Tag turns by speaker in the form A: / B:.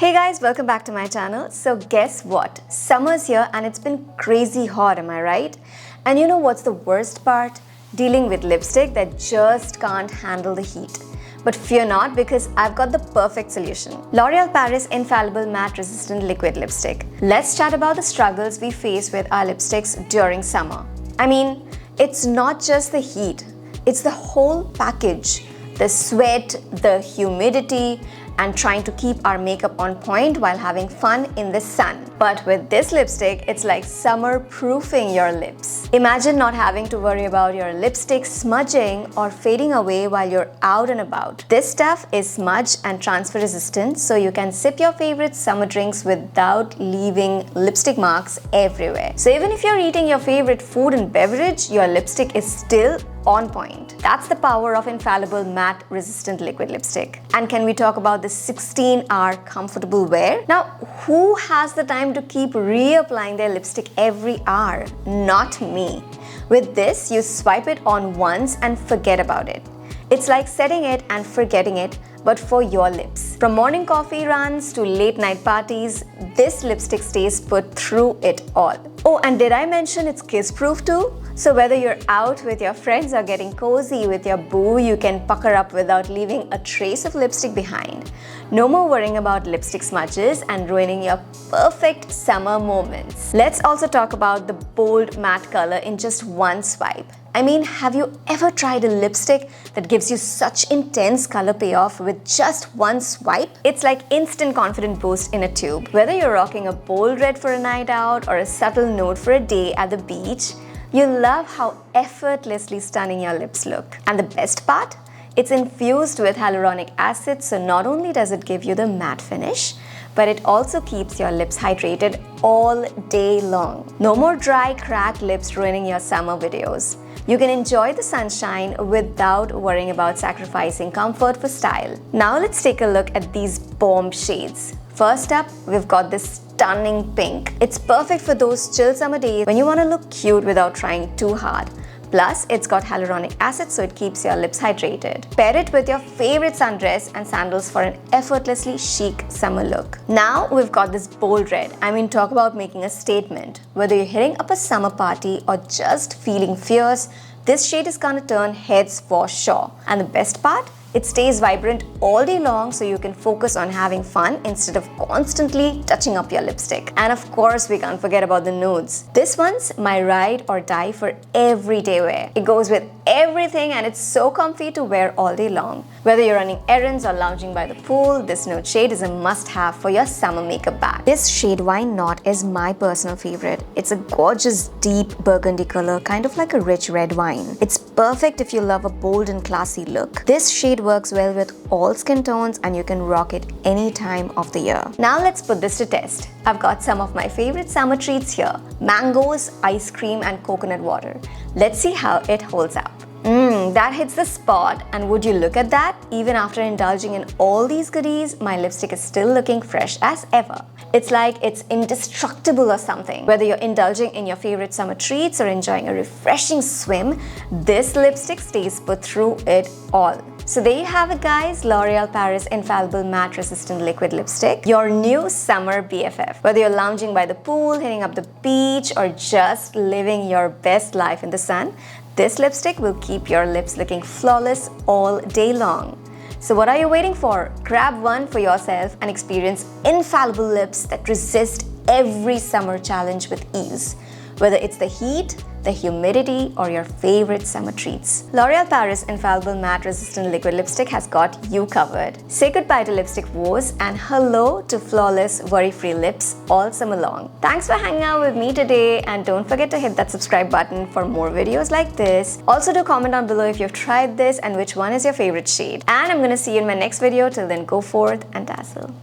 A: Hey guys, welcome back to my channel. So guess what? Summer's here and it's been crazy hot, am I right? And you know what's the worst part? Dealing with lipstick that just can't handle the heat. But fear not, because I've got the perfect solution. L'Oreal Paris Infallible Matte Resistant Liquid Lipstick. Let's chat about the struggles we face with our lipsticks during summer. I mean, it's not just the heat, it's the whole package. The sweat, the humidity, and trying to keep our makeup on point while having fun in the sun. But with this lipstick, it's like summer-proofing your lips. Imagine not having to worry about your lipstick smudging or fading away while you're out and about. This stuff is smudge and transfer resistant, so you can sip your favorite summer drinks without leaving lipstick marks everywhere. So even if you're eating your favorite food and beverage, your lipstick is still on point. That's the power of Infallible Matte Resistant Liquid Lipstick. And can we talk about the 16-hour comfortable wear? Now, who has the time to keep reapplying their lipstick every hour? Not me. With this, you swipe it on once and forget about it. It's like setting it and forgetting it, but for your lips. From morning coffee runs to late night parties, this lipstick stays put through it all. Oh, and did I mention it's kiss-proof too? So whether you're out with your friends or getting cozy with your boo, you can pucker up without leaving a trace of lipstick behind. No more worrying about lipstick smudges and ruining your perfect summer moments. Let's also talk about the bold matte color in just one swipe. I mean, have you ever tried a lipstick that gives you such intense color payoff with just one swipe? It's like instant confidence boost in a tube. Whether you're rocking a bold red for a night out or a subtle nude for a day at the beach, you love how effortlessly stunning your lips look. And the best part? It's infused with hyaluronic acid, so not only does it give you the matte finish, but it also keeps your lips hydrated all day long. No more dry, cracked lips ruining your summer videos. You can enjoy the sunshine without worrying about sacrificing comfort for style. Now let's take a look at these bomb shades. First up, we've got this stunning pink. It's perfect for those chill summer days when you want to look cute without trying too hard. Plus, it's got hyaluronic acid, so it keeps your lips hydrated. Pair it with your favorite sundress and sandals for an effortlessly chic summer look. Now, we've got this bold red. I mean, talk about making a statement. Whether you're hitting up a summer party or just feeling fierce, this shade is gonna turn heads for sure. And the best part? It stays vibrant all day long, so you can focus on having fun instead of constantly touching up your lipstick. And of course, we can't forget about the nudes. This one's my ride or die for everyday wear. It goes with everything and it's so comfy to wear all day long. Whether you're running errands or lounging by the pool, this nude shade is a must-have for your summer makeup bag. This shade Why Not is my personal favorite. It's a gorgeous deep burgundy color, kind of like a rich red wine. It's perfect if you love a bold and classy look. This shade works well with all skin tones and you can rock it any time of the year. Now let's put this to test. I've got some of my favorite summer treats here. Mangoes, ice cream and coconut water. Let's see how it holds up. That hits the spot, and would you look at that? Even after indulging in all these goodies, my lipstick is still looking fresh as ever. It's like it's indestructible or something. Whether you're indulging in your favorite summer treats or enjoying a refreshing swim, this lipstick stays put through it all. So there you have it guys, L'Oreal Paris Infallible Matte Resistant Liquid Lipstick, your new summer BFF. Whether you're lounging by the pool, hitting up the beach, or just living your best life in the sun, this lipstick will keep your lips looking flawless all day long. So what are you waiting for? Grab one for yourself and experience infallible lips that resist every summer challenge with ease. Whether it's the heat, the humidity, or your favorite summer treats, L'Oreal Paris Infallible Matte Resistant Liquid Lipstick has got you covered. Say goodbye to lipstick woes and hello to flawless, worry-free lips all summer long. Thanks for hanging out with me today, and don't forget to hit that subscribe button for more videos like this. Also do comment down below if you've tried this and which one is your favorite shade. And I'm gonna see you in my next video. Till then, go forth and dazzle.